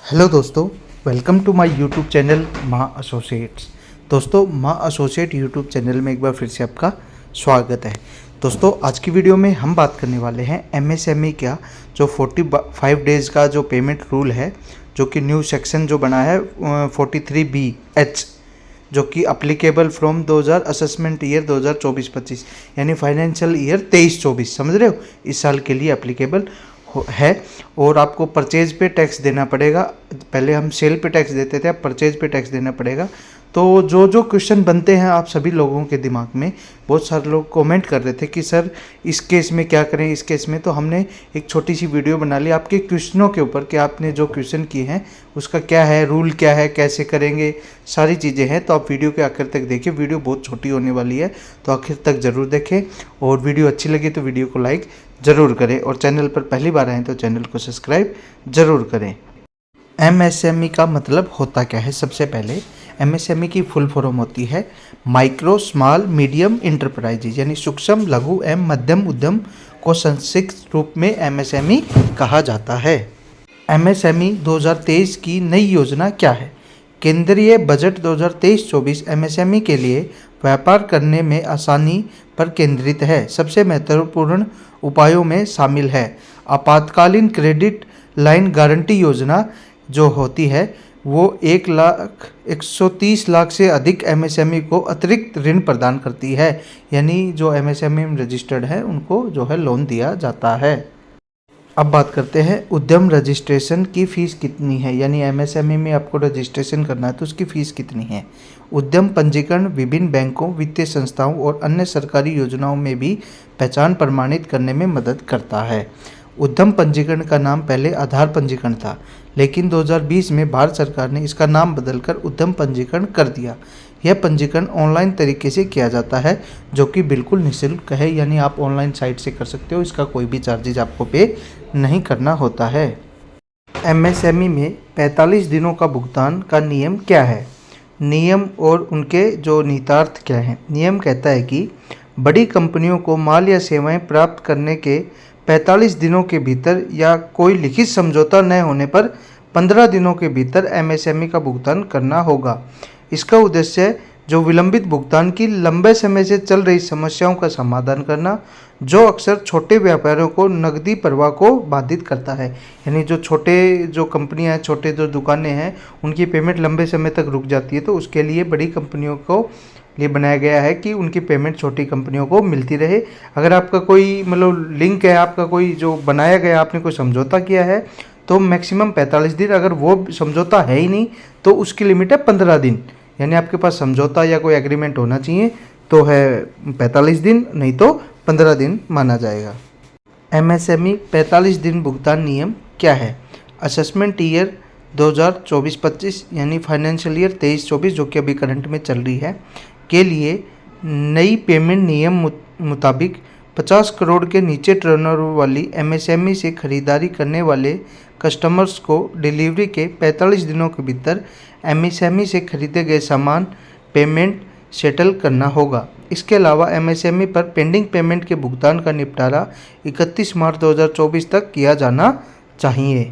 Hello दोस्तों, welcome to my YouTube channel Maa associates. दोस्तों, Maa associate YouTube channel में एक बार फिर से आपका स्वागत है। दोस्तों, आज की वीडियो में हम बात करने वाले हैं एमएसएमई का जो 45 डेज़ का जो पेमेंट रूल है, जो कि न्यू सेक्शन जो बना है 43B(H), जो कि अप्लीकेबल फ्रॉम 2000 असेसमेंट ईयर 2024-25 यानी फाइनेंशियल ईयर 23-24, समझ रहे हो, इस साल के लिए अप्लीकेबल है। और आपको परचेज पे टैक्स देना पड़ेगा। पहले हम सेल पे टैक्स देते थे, अब परचेज पे टैक्स देना पड़ेगा। तो जो जो क्वेश्चन बनते हैं आप सभी लोगों के दिमाग में, बहुत सारे लोग कमेंट कर रहे थे कि सर इस केस में क्या करें, इस केस में। तो हमने एक छोटी सी वीडियो बना ली आपके क्वेश्चनों के ऊपर कि आपने जो क्वेश्चन किए हैं उसका क्या है, रूल क्या है, कैसे करेंगे, सारी चीज़ें हैं। तो आप वीडियो के आखिर तक देखिए, वीडियो बहुत छोटी होने वाली है, तो आखिर तक ज़रूर देखें। और वीडियो अच्छी लगी तो वीडियो को लाइक ज़रूर करें, और चैनल पर पहली बार आएँ तो चैनल को सब्सक्राइब ज़रूर करें। एमएसएमई का मतलब होता क्या है? सबसे पहले एमएसएमई की फुल फॉर्म होती है माइक्रो स्मॉल मीडियम इंटरप्राइजेज, यानी सूक्ष्म लघु एवं मध्यम उद्यम को संक्षिप्त रूप में एमएसएमई कहा जाता है। एमएसएमई 2023 की नई योजना क्या है? केंद्रीय बजट 2023-24 एमएसएमई के लिए व्यापार करने में आसानी पर केंद्रित है। सबसे महत्वपूर्ण उपायों में शामिल है आपातकालीन क्रेडिट लाइन गारंटी योजना जो होती है वो 1,130 लाख से अधिक एमएसएमई को अतिरिक्त ऋण प्रदान करती है, यानी जो एमएसएमई में रजिस्टर्ड है उनको जो है लोन दिया जाता है। अब बात करते हैं उद्यम रजिस्ट्रेशन की फ़ीस कितनी है, यानी एमएसएमई में आपको रजिस्ट्रेशन करना है तो उसकी फ़ीस कितनी है। उद्यम पंजीकरण विभिन्न बैंकों, वित्तीय संस्थाओं और अन्य सरकारी योजनाओं में भी पहचान प्रमाणित करने में मदद करता है। उद्यम पंजीकरण का नाम पहले आधार पंजीकरण था, लेकिन 2020 में भारत सरकार ने इसका नाम बदलकर उद्यम पंजीकरण कर दिया। यह पंजीकरण ऑनलाइन तरीके से किया जाता है, जो कि बिल्कुल निःशुल्क है, यानी आप ऑनलाइन साइट से कर सकते हो, इसका कोई भी चार्जेज आपको पे नहीं करना होता है। एमएसएमई में 45 दिनों का भुगतान का नियम क्या है? नियम और उनके जो निहितार्थ क्या हैं? नियम कहता है कि बड़ी कंपनियों को माल या सेवाएं प्राप्त करने के 45 दिनों के भीतर या कोई लिखित समझौता न होने पर 15 दिनों के भीतर एमएसएमई का भुगतान करना होगा। इसका उद्देश्य जो विलंबित भुगतान की लंबे समय से चल रही समस्याओं का समाधान करना, जो अक्सर छोटे व्यापारियों को नकदी प्रवाह को बाधित करता है, यानी जो छोटे जो कंपनियां हैं, छोटे जो दुकानें हैं, उनकी पेमेंट लंबे समय तक रुक जाती है, तो उसके लिए बड़ी कंपनियों को ये बनाया गया है कि उनकी पेमेंट छोटी कंपनियों को मिलती रहे। अगर आपका कोई मतलब लिंक है, आपका कोई जो बनाया गया, आपने कोई समझौता किया है, तो मैक्सिमम 45 दिन, अगर वो समझौता है ही नहीं तो उसकी लिमिट है 15 दिन, यानी आपके पास समझौता या कोई एग्रीमेंट होना चाहिए, तो है 45 दिन, नहीं तो 15 दिन माना जाएगा। एमएसएमई 45 दिन भुगतान नियम क्या है? असेसमेंट ईयर 2024-25 यानी फाइनेंशियल ईयर 23-24 जो कि अभी करंट में चल रही है के लिए नई पेमेंट नियम मुताबिक 50 करोड़ के नीचे टर्नओवर वाली एमएसएमई से खरीदारी करने वाले कस्टमर्स को डिलीवरी के 45 दिनों के भीतर एमएसएमई से खरीदे गए सामान पेमेंट सेटल करना होगा। इसके अलावा एमएसएमई पर पेंडिंग पेमेंट के भुगतान का निपटारा 31 मार्च 2024 तक किया जाना चाहिए।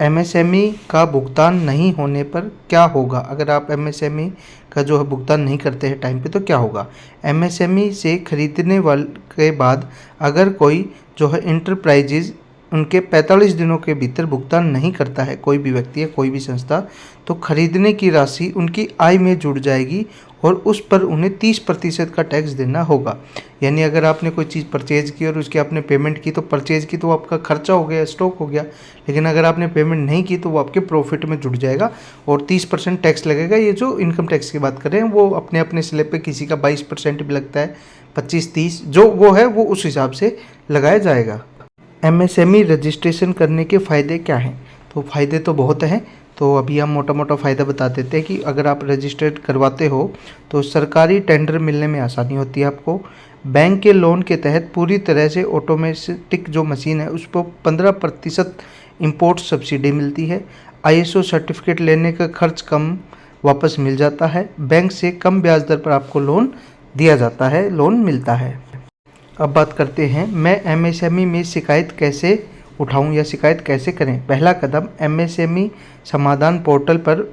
एमएसएमई का भुगतान नहीं होने पर क्या होगा? अगर आप एमएसएमई का जो है भुगतान नहीं करते हैं टाइम पे, तो क्या होगा? एमएसएमई से खरीदने वाले के बाद अगर कोई जो है इंटरप्राइजेज उनके 45 दिनों के भीतर भुगतान नहीं करता है, कोई भी व्यक्ति या कोई भी संस्था, तो खरीदने की राशि उनकी आय में जुड़ जाएगी और उस पर उन्हें 30% का टैक्स देना होगा। यानी अगर आपने कोई चीज़ परचेज की और उसकी आपने पेमेंट की, तो परचेज की तो आपका खर्चा हो गया, स्टॉक हो गया, लेकिन अगर आपने पेमेंट नहीं की तो वो आपके प्रॉफिट में जुड़ जाएगा और 30% टैक्स लगेगा। ये जो इनकम टैक्स की बात करें, वो अपने अपने स्लैब पे किसी का 22% भी लगता है, 25-30 जो वो है वो उस हिसाब से लगाया जाएगा। एमएसएमई रजिस्ट्रेशन करने के फ़ायदे क्या हैं? तो फ़ायदे तो बहुत हैं, तो अभी हम मोटा मोटा फ़ायदा बता देते हैं कि अगर आप रजिस्टर्ड करवाते हो तो सरकारी टेंडर मिलने में आसानी होती है आपको। बैंक के लोन के तहत पूरी तरह से ऑटोमेटिक जो मशीन है उस पर 15% इम्पोर्ट सब्सिडी मिलती है। आईएसओ सर्टिफिकेट लेने का खर्च कम वापस मिल जाता है। बैंक से कम ब्याज दर पर आपको लोन दिया जाता है, लोन मिलता है। अब बात करते हैं मैं एमएसएमई में शिकायत कैसे उठाऊं या शिकायत कैसे करें? पहला कदम एमएसएमई समाधान पोर्टल पर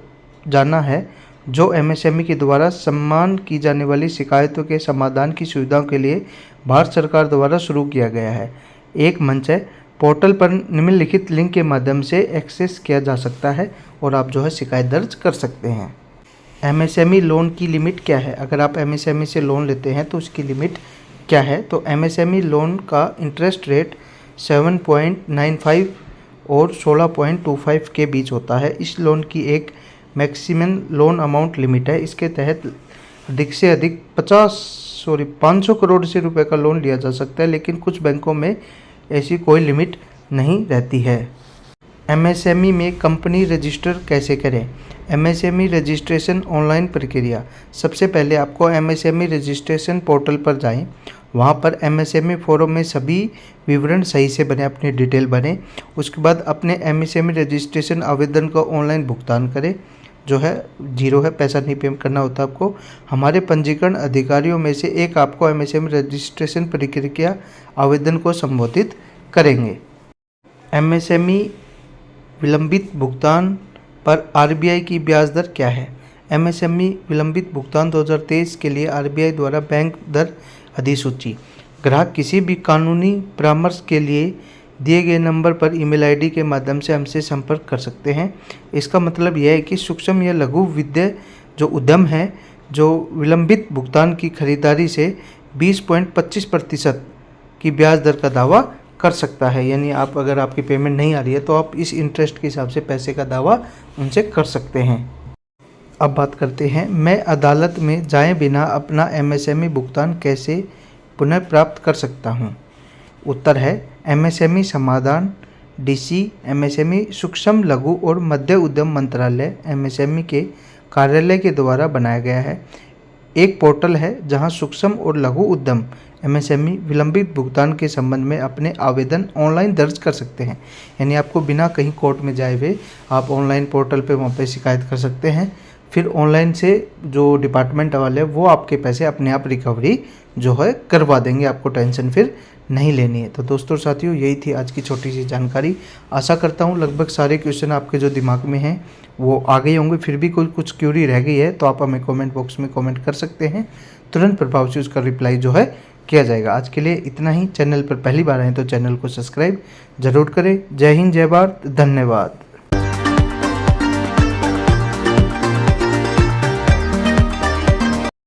जाना है, जो एमएसएमई के द्वारा सम्मान की जाने वाली शिकायतों के समाधान की सुविधाओं के लिए भारत सरकार द्वारा शुरू किया गया है। एक मंच है। पोर्टल पर निम्नलिखित लिंक के माध्यम से एक्सेस किया जा सकता है और आप जो है शिकायत दर्ज कर सकते हैं। एमएसएमई लोन की लिमिट क्या है? अगर आप एमएसएमई से लोन लेते हैं तो उसकी लिमिट क्या है? तो एमएसएमई लोन का इंटरेस्ट रेट 7.95 और 16.25 के बीच होता है। इस लोन की एक मैक्सिमम लोन अमाउंट लिमिट है। इसके तहत अधिक से अधिक 500 करोड़ से रुपए का लोन लिया जा सकता है, लेकिन कुछ बैंकों में ऐसी कोई लिमिट नहीं रहती है। एमएसएमई में कंपनी रजिस्टर कैसे करें? एमएसएमई रजिस्ट्रेशन ऑनलाइन प्रक्रिया। सबसे पहले आपको एमएसएमई रजिस्ट्रेशन पोर्टल पर जाएं। वहां पर एमएसएमई फॉर्म में सभी विवरण सही से भरें, अपनी डिटेल भरें। उसके बाद अपने एमएसएमई रजिस्ट्रेशन आवेदन का ऑनलाइन भुगतान करें, जो है 0 है, पैसा नहीं पे करना होता आपको। हमारे पंजीकरण अधिकारियों में से एक आपको एमएसएमई रजिस्ट्रेशन प्रक्रिया आवेदन को संबोधित करेंगे। एमएसएमई विलंबित भुगतान पर आरबीआई की ब्याज दर क्या है? एमएसएमई विलंबित भुगतान 2023 के लिए आरबीआई द्वारा बैंक दर अधिसूची। ग्राहक किसी भी कानूनी परामर्श के लिए दिए गए नंबर पर ईमेल आईडी के माध्यम से हमसे संपर्क कर सकते हैं। इसका मतलब यह है कि सूक्ष्म या लघु वित्तीय जो उद्यम है, जो विलंबित भुगतान की खरीदारी से 20.25% की ब्याज दर का दावा कर सकता है। यानी आप अगर आपकी पेमेंट नहीं आ रही है तो आप इस इंटरेस्ट के हिसाब से पैसे का दावा उनसे कर सकते हैं। अब बात करते हैं, मैं अदालत में जाए बिना अपना एमएसएमई भुगतान कैसे पुनः प्राप्त कर सकता हूँ? उत्तर है एमएसएमई समाधान डीसी एमएसएमई सूक्ष्म लघु और मध्य उद्यम मंत्रालय एमएसएमई के कार्यालय के द्वारा बनाया गया है। एक पोर्टल है जहां सूक्ष्म और लघु उद्यम एमएसएमई विलंबित भुगतान के संबंध में अपने आवेदन ऑनलाइन दर्ज कर सकते हैं। यानी आपको बिना कहीं कोर्ट में जाए हुए आप ऑनलाइन पोर्टल पे वहाँ पे शिकायत कर सकते हैं। फिर ऑनलाइन से जो डिपार्टमेंट वाले हैं वो आपके पैसे अपने आप रिकवरी जो है करवा देंगे, आपको टेंशन फिर नहीं लेनी है। तो दोस्तों साथियों, यही थी आज की छोटी सी जानकारी। आशा करता हूँ लगभग सारे क्वेश्चन आपके जो दिमाग में हैं वो आ गए होंगे। फिर भी कोई कुछ क्यूरी रह गई है तो आप हमें कमेंट बॉक्स में कमेंट कर सकते हैं, तुरंत प्रभाव से उसका रिप्लाई जो है किया जाएगा। आज के लिए इतना ही। चैनल पर पहली बार आए तो चैनल को सब्सक्राइब जरूर करें। जय हिंद, जय भारत, धन्यवाद।